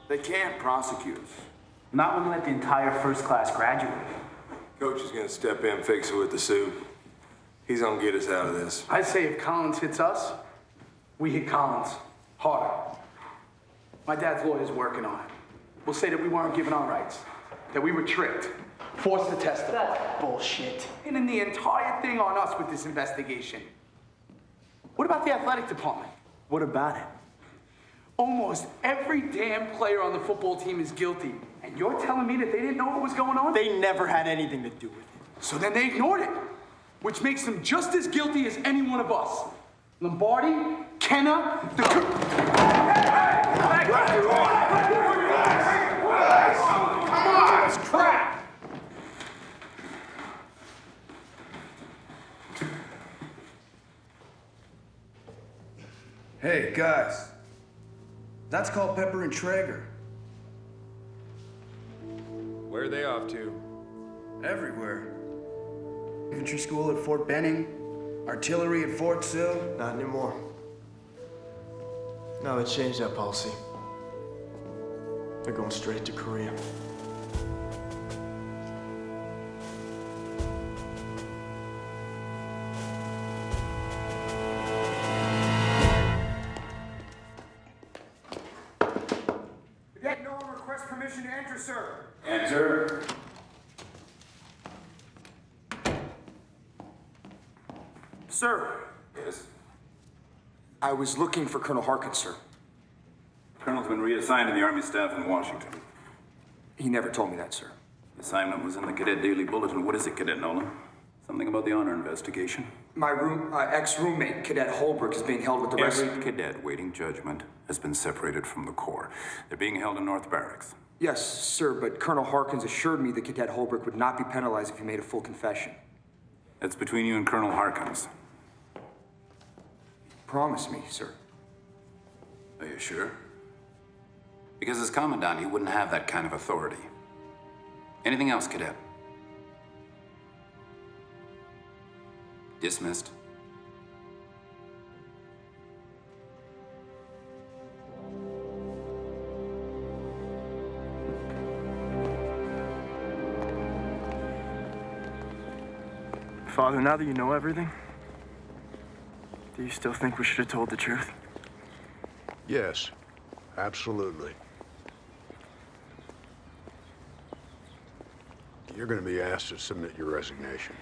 They can't prosecute us. Not when we let the entire first class graduate. Coach is gonna step in, fix it with the suit. He's gonna get us out of this. I'd say if Collins hits us, we hit Collins harder. My dad's lawyer's working on it. We'll say that we weren't given our rights, that we were tricked, forced to testify. That's bullshit. Pinning the entire thing on us with this investigation. What about the athletic department? What about it? Almost every damn player on the football team is guilty. And you're telling me that they didn't know what was going on? They never had anything to do with it. So then they ignored it, which makes them just as guilty as any one of us. Lombardi, Kenna, the... Come on, it's crap! Hey, guys. That's called Pepper and Traeger. Where are they off to? Everywhere. Infantry school at Fort Benning, artillery at Fort Sill. Not anymore. No, they changed that policy. They're going straight to Korea. Cadet Nolan requests permission to enter, sir. Enter. Sir, Yes. I was looking for Colonel Harkins, sir. Colonel's been reassigned to the Army staff in Washington. He never told me that, sir. The assignment was in the Cadet Daily Bulletin. What is it, Cadet Nolan? Something about the honor investigation? My ex-roommate, Cadet Holbrook, is being held with the rest... Every cadet waiting judgment has been separated from the Corps. They're being held in North Barracks. Yes, sir, but Colonel Harkins assured me that Cadet Holbrook would not be penalized if he made a full confession. That's between you and Colonel Harkins. Promise me, sir. Are you sure? Because as Commandant, he wouldn't have that kind of authority. Anything else, Cadet? Dismissed. Father, now that you know everything, do you still think we should have told the truth? Yes, absolutely. You're going to be asked to submit your resignation.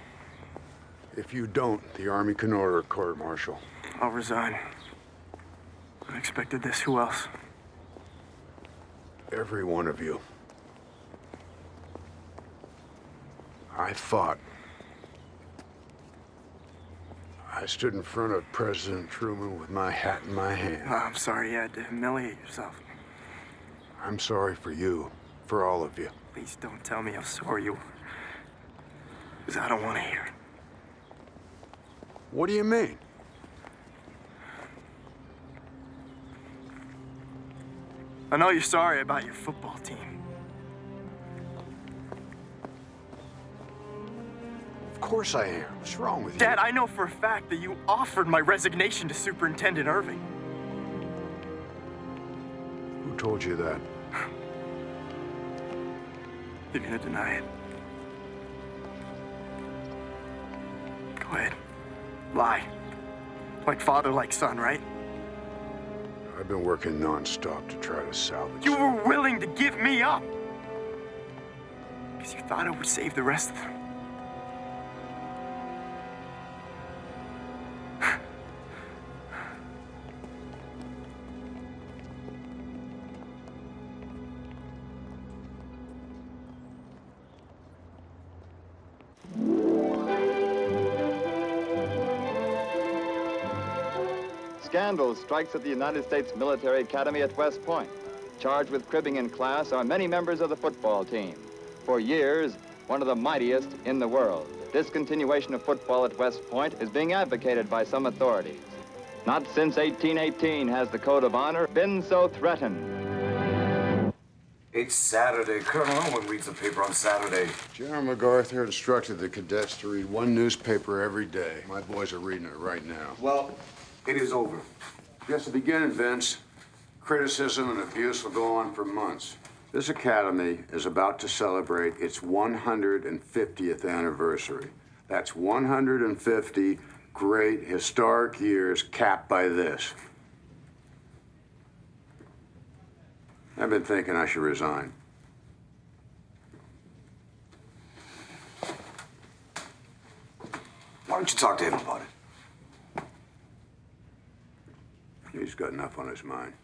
If you don't, the Army can order a court-martial. I'll resign. I expected this. Who else? Every one of you. I fought. I stood in front of President Truman with my hat in my hand. Oh, I'm sorry you had to humiliate yourself. I'm sorry for you, for all of you. Please don't tell me how sorry you are. Because I don't want to hear it. What do you mean? I know you're sorry about your football team. Of course I am. What's wrong with you? Dad, I know for a fact that you offered my resignation to Superintendent Irving. Who told you that? You're gonna deny it. Go ahead. Lie. Like father, like son, right? I've been working non-stop to try to salvage. You were willing to give me up. Because you thought it would save the rest of them. Scandal strikes at the United States Military Academy at West Point. Charged with cribbing in class are many members of the football team. For years, one of the mightiest in the world. Discontinuation of football at West Point is being advocated by some authorities. Not since 1818 has the code of honor been so threatened. It's Saturday. Colonel, no one reads the paper on Saturday. General MacArthur instructed the cadets to read one newspaper every day. My boys are reading it right now. Well, it is over. Just to begin, Vince, Criticism and abuse will go on for months. This academy is about to celebrate its 150th anniversary. That's 150 great historic years capped by this. I've been thinking I should resign. Why don't you talk to him about it? He's got enough on his mind.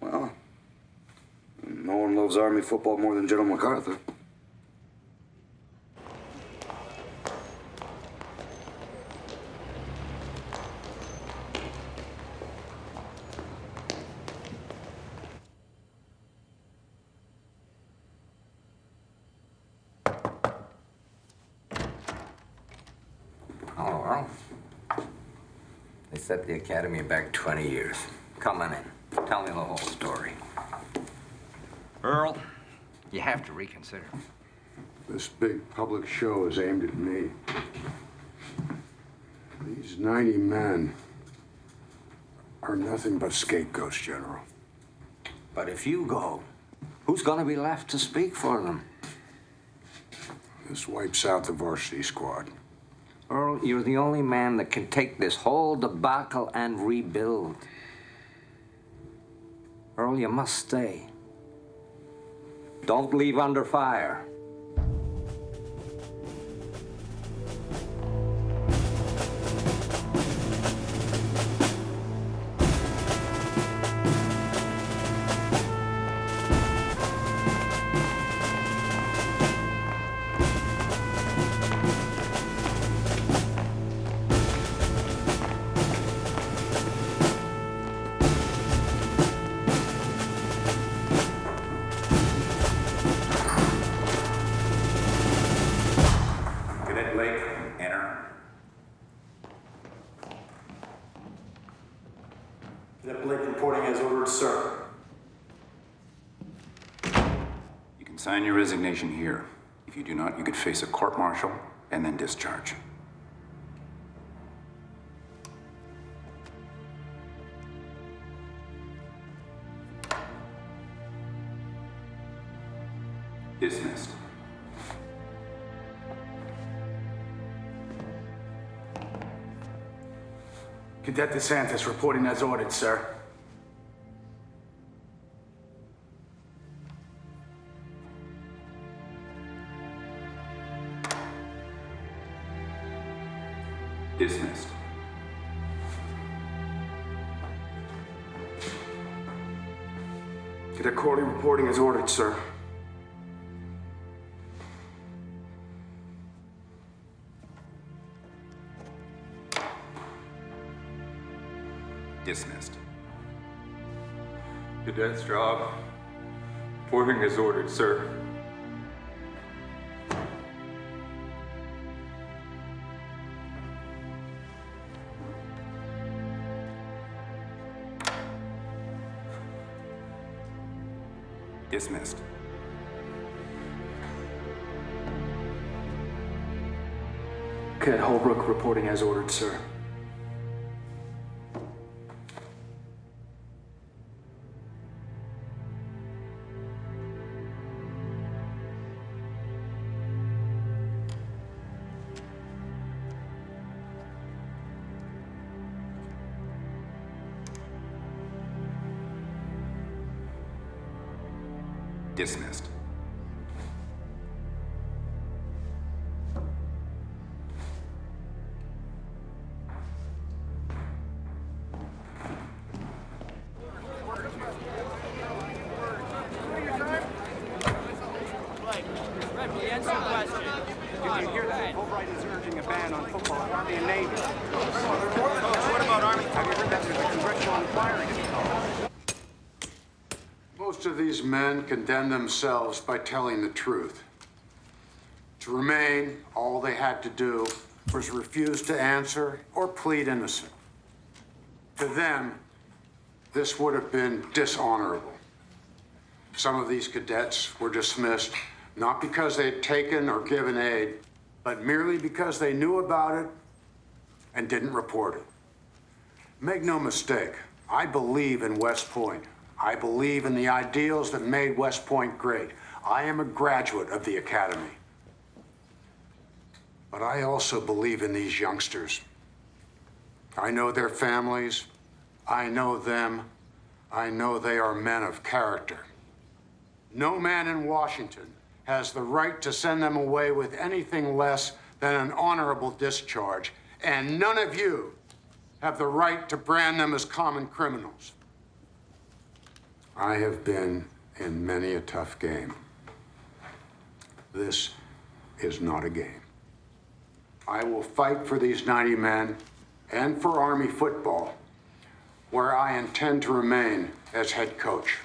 Well, no one loves Army football more than General MacArthur. Oh, well. They set the academy back 20 years. Come on in. Tell me the whole story. Earl, you have to reconsider. This big public show is aimed at me. These 90 men are nothing but scapegoats, General. But if you go, who's gonna be left to speak for them? This wipes out the varsity squad. Earl, you're the only man that can take this whole debacle and rebuild. Earl, you must stay. Don't leave under fire. Cadet Blake reporting as ordered, sir. You can sign your resignation here. If you do not, you could face a court-martial and then discharge. Dismissed. Cadet DeSantis reporting as ordered, sir. Dismissed. Cadet Corley reporting as ordered, sir. Dismissed. Cadet Straub, reporting as ordered, sir. Dismissed. Cadet Holbrook reporting as ordered, sir. Dismissed. Most of these men condemn themselves by telling the truth. To remain, all they had to do was refuse to answer or plead innocent. To them, this would have been dishonorable. Some of these cadets were dismissed not because they had taken or given aid, but merely because they knew about it and didn't report it. Make no mistake, I believe in West Point. I believe in the ideals that made West Point great. I am a graduate of the academy. But I also believe in these youngsters. I know their families. I know them. I know they are men of character. No man in Washington has the right to send them away with anything less than an honorable discharge, and none of you have the right to brand them as common criminals. I have been in many a tough game. This is not a game. I will fight for these 90 men and for Army football, where I intend to remain as head coach.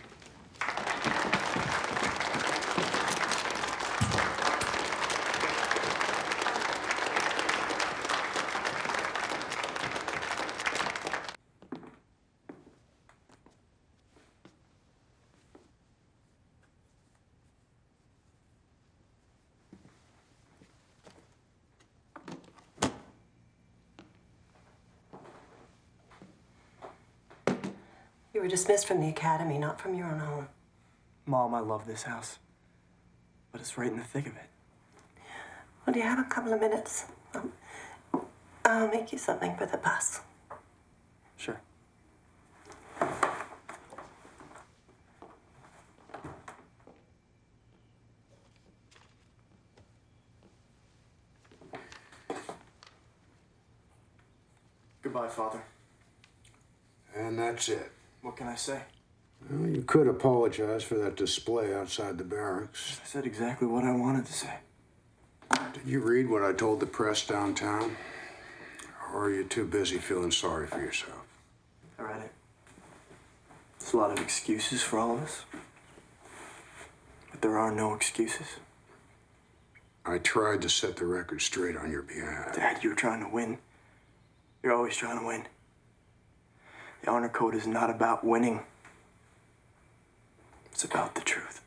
You were dismissed from the academy, not from your own home. Mom, I love this house. But it's right in the thick of it. Well, do you have a couple of minutes? I'll make you something for the bus. Sure. Goodbye, Father. And that's it. What can I say? Well, you could apologize for that display outside the barracks. I said exactly what I wanted to say. Did you read what I told the press downtown? Or are you too busy feeling sorry for yourself? I read it. There's a lot of excuses for all of us. But there are no excuses. I tried to set the record straight on your behalf. Dad, you were trying to win. You're always trying to win. The honor code is not about winning. It's about the truth.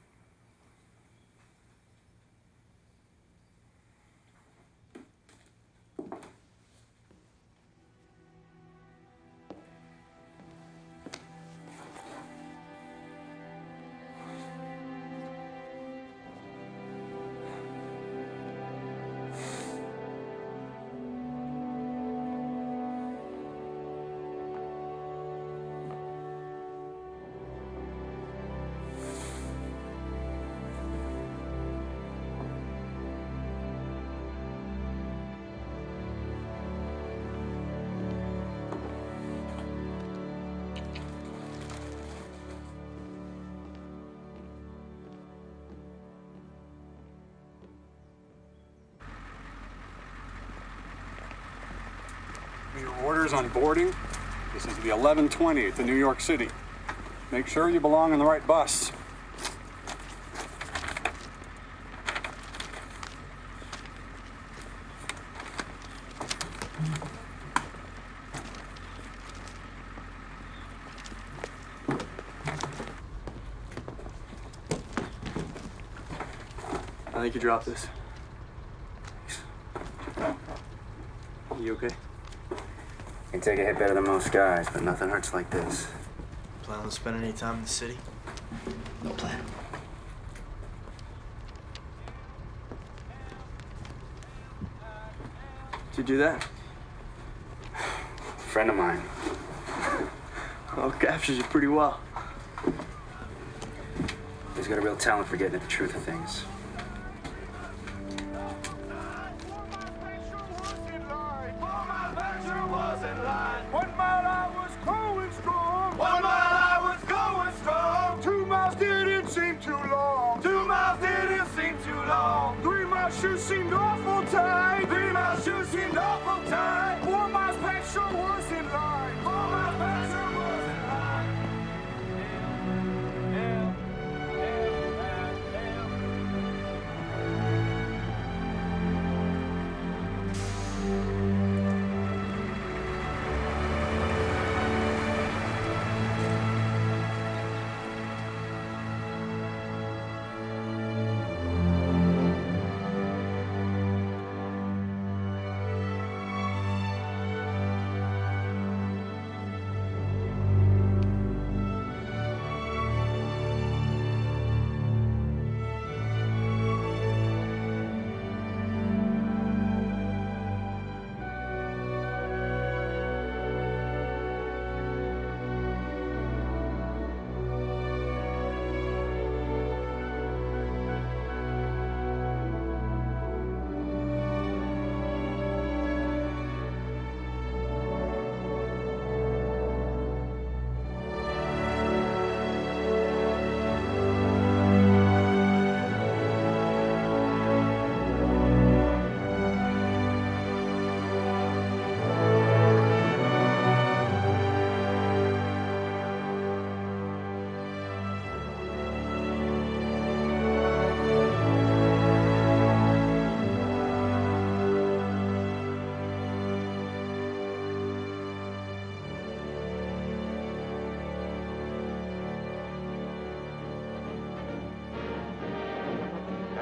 Your orders on boarding. This is the 11:20 to New York City. Make sure you belong on the right bus. I think you dropped this. You okay? Can take a hit better than most guys, but nothing hurts like this. Plan on spending any time in the city? No plan. Did you do that? Friend of mine. Well, captures you pretty well. He's got a real talent for getting at the truth of things. Shoes seemed awful tight. 3 miles shoes seemed awful tight. 4 miles back sure was in line. 4 miles back sure was in line.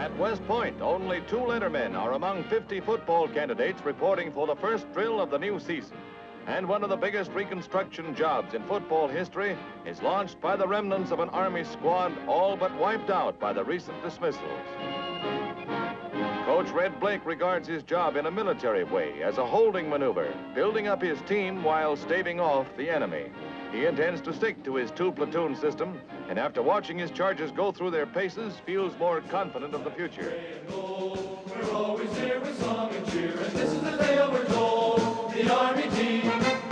At West Point, only 2 lettermen are among 50 football candidates reporting for the first drill of the new season. And one of the biggest reconstruction jobs in football history is launched by the remnants of an Army squad all but wiped out by the recent dismissals. Coach Red Blake regards his job in a military way as a holding maneuver, building up his team while staving off the enemy. He intends to stick to his 2-platoon system, and after watching his charges go through their paces, feels more confident of the future. We're always here with song and cheer, and this is the day we're told, the Army team.